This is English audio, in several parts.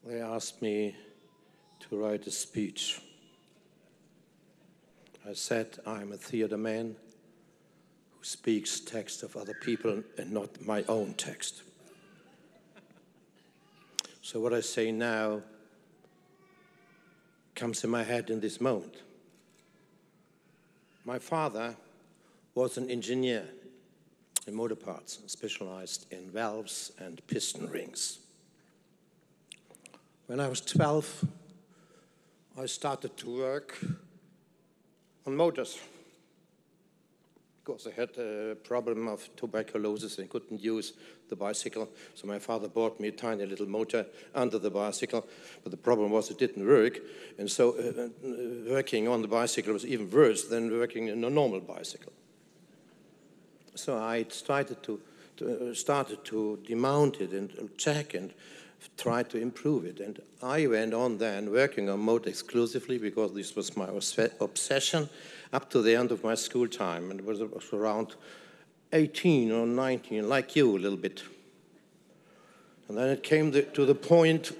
They asked me to write a speech. I said I'm a theater man who speaks text of other people and not my own text. So what I say now comes in my head in this moment. My father was an engineer in motor parts, specialized in valves and piston rings. When I was 12, I started to work on motors because I had a problem of tuberculosis and couldn't use the bicycle. So my father bought me a tiny little motor under the bicycle, but the problem was it didn't work. And so working on the bicycle was even worse than working on a normal bicycle. So I started to demount it and check and try to improve it. And I went on then working on motor exclusively because this was my obsession up to the end of my school time. And it was around 18 or 19, like you a little bit. And then it came to the point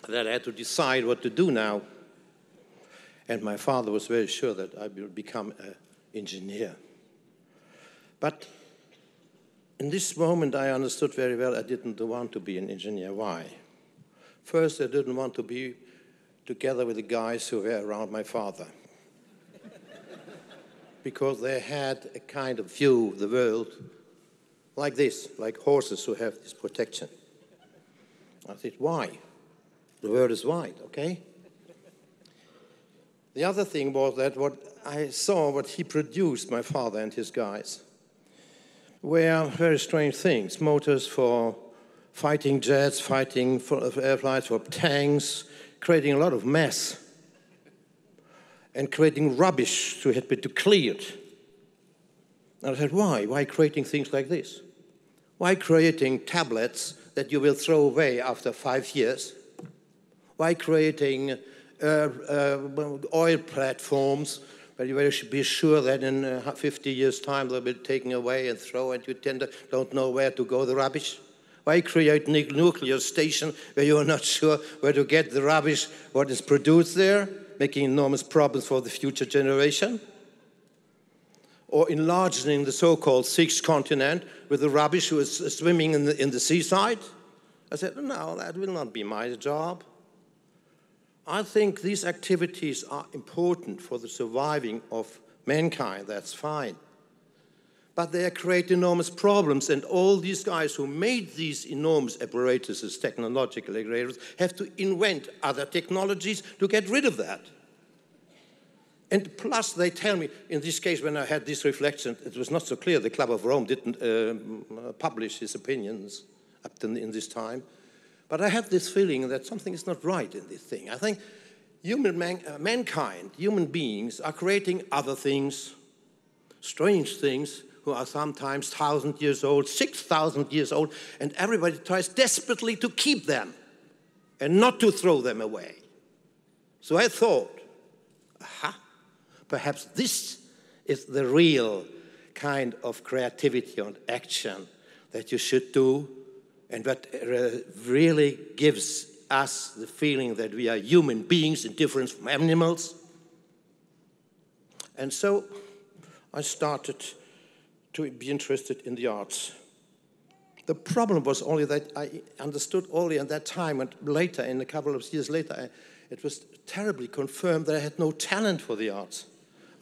that I had to decide what to do now. And my father was very sure that I would become an engineer. But in this moment, I understood very well I didn't want to be an engineer. Why? First, I didn't want to be together with the guys who were around my father. Because they had a kind of view of the world like this, like horses who have this protection. I said, why? The world is wide, okay? The other thing was that what I saw, what he produced, my father and his guys, were very strange things. Motors for fighting jets, fighting airflights, for tanks, creating a lot of mess and creating rubbish to clear it. And I said, why? Why creating things like this? Why creating tablets that you will throw away after 5 years? Why creating oil platforms where you should be sure that in 50 years' time they'll be taken away and thrown and you don't know where to go the rubbish? Why create a nuclear station where you are not sure where to get the rubbish, what is produced there, making enormous problems for the future generation? Or enlarging the so-called sixth continent with the rubbish who is swimming in the seaside? I said, no, that will not be my job. I think these activities are important for the surviving of mankind, that's fine. But they create enormous problems, and all these guys who made these enormous apparatuses, technological apparatus, have to invent other technologies to get rid of that. And plus, they tell me, in this case, when I had this reflection, it was not so clear. The Club of Rome didn't publish his opinions up to in this time. But I have this feeling that something is not right in this thing. I think mankind, human beings, are creating other things, strange things, who are sometimes 1,000 years old, 6,000 years old, and everybody tries desperately to keep them and not to throw them away. So I thought, aha, perhaps this is the real kind of creativity and action that you should do, and what really gives us the feeling that we are human beings in difference from animals. And so I started to be interested in the arts. The problem was only that I understood only at that time, and later, in a couple of years later, it was terribly confirmed that I had no talent for the arts.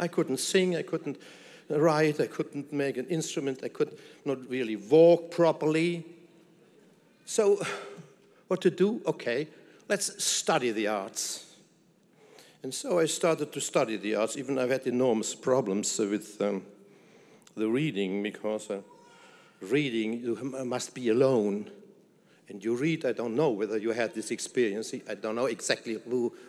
I couldn't sing, I couldn't write, I couldn't make an instrument, I could not really walk properly. So, what to do? Okay, let's study the arts. And so I started to study the arts, even I've had enormous problems with the reading, because reading, you must be alone. And you read, I don't know whether you had this experience, I don't know exactly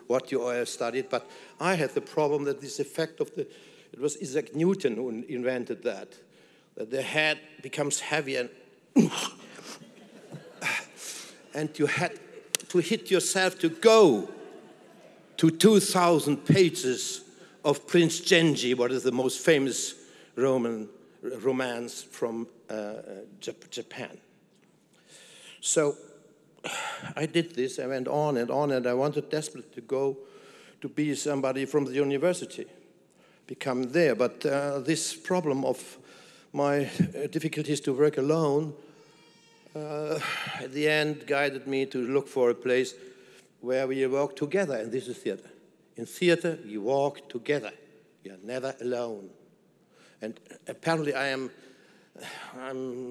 what you studied, but I had the problem that this effect of it was Isaac Newton who invented that the head becomes heavy and you had to hit yourself to go to 2,000 pages of Prince Genji, what is the most famous Roman romance from Japan. So I did this. I went on, and I wanted desperately to go to be somebody from the university, become there. But this problem of my difficulties to work alone, at the end, guided me to look for a place where we work together, and this is theater. In theater, we walk together. We are never alone. And apparently I'm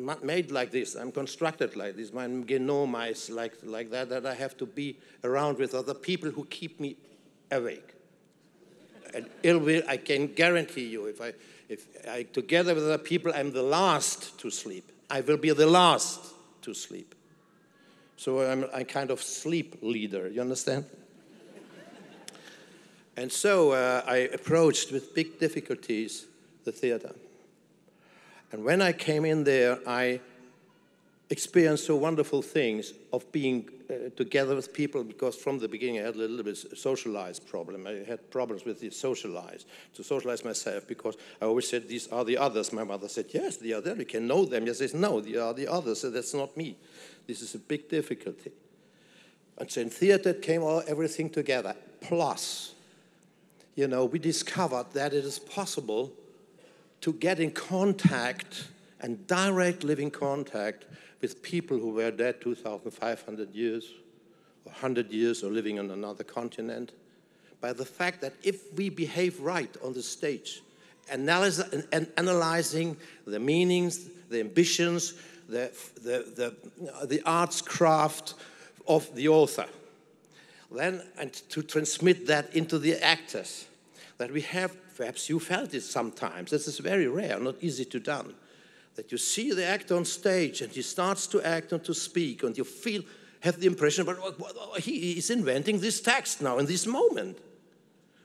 not made like this. I'm constructed like this. My genome is like that I have to be around with other people who keep me awake. And ill will, I can guarantee you, if I together with other people, I'm the last to sleep. I will be the last to sleep. So I'm a kind of sleep leader, you understand? And so I approached with big difficulties the theater. And when I came in there, I experienced so wonderful things of being together with people, because from the beginning I had a little bit socialized problem. I had problems with to socialize myself, because I always said, these are the others. My mother said, yes, they are there, we can know them. Yes, I said, no, they are the others, so that's not me. This is a big difficulty. And so in theater it came everything together. Plus, you know, we discovered that it is possible to get in contact and direct living contact with people who were dead 2,500 years, or 100 years, or living on another continent, by the fact that if we behave right on the stage, analyzing the meanings, the ambitions, the arts craft of the author, then, and to transmit that into the actors, that we have, perhaps you felt it sometimes, this is very rare, not easy to done, that you see the actor on stage and he starts to act and to speak, and you have the impression, but he is inventing this text now in this moment.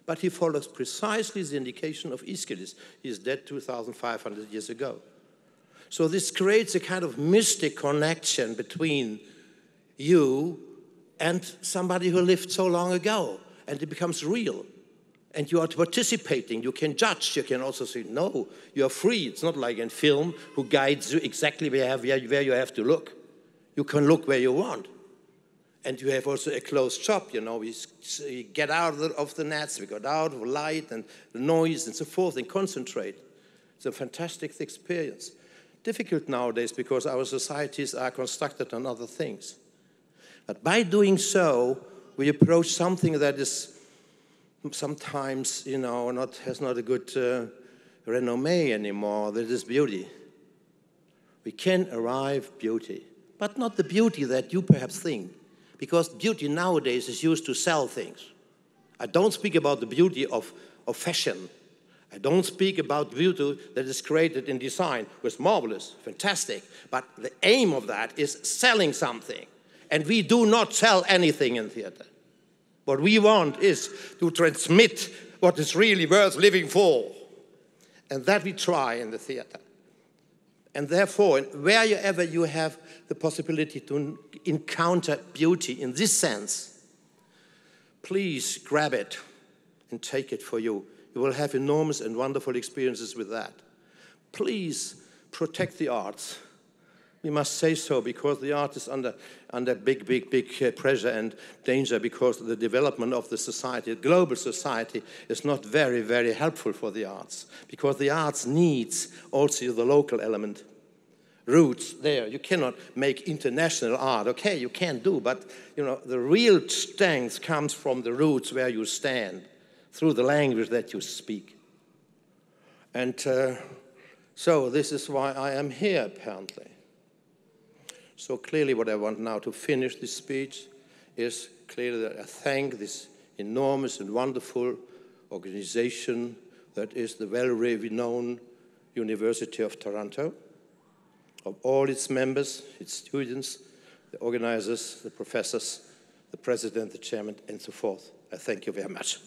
But he follows precisely the indication of Aeschylus. He is dead 2,500 years ago. So this creates a kind of mystic connection between you and somebody who lived so long ago, and it becomes real. And you are participating, you can judge, you can also say, no, you are free. It's not like in film who guides you exactly where you have to look. You can look where you want. And you have also a closed shop, you know, we get out of the nets, we got out of light and the noise and so forth and concentrate. It's a fantastic experience. Difficult nowadays because our societies are constructed on other things. But by doing so, we approach something that is sometimes, you know, has not a good renommee anymore. That is beauty. We can arrive beauty, but not the beauty that you perhaps think, because beauty nowadays is used to sell things. I don't speak about the beauty of fashion. I don't speak about beauty that is created in design, which is marvelous, fantastic, but the aim of that is selling something, and we do not sell anything in theater. What we want is to transmit what is really worth living for. And that we try in the theater. And therefore, wherever you have the possibility to encounter beauty in this sense, please grab it and take it for you. You will have enormous and wonderful experiences with that. Please protect the arts. We must say so, because the art is under big pressure and danger, because the development of the society, the global society, is not very, very helpful for the arts, because the arts needs also the local element. Roots there. You cannot make international art. Okay, you can do, but you know, the real strength comes from the roots where you stand, through the language that you speak. And so this is why I am here, apparently. So clearly what I want now to finish this speech is clearly that I thank this enormous and wonderful organization that is the well-renowned University of Toronto, of all its members, its students, the organizers, the professors, the president, the chairman, and so forth. I thank you very much.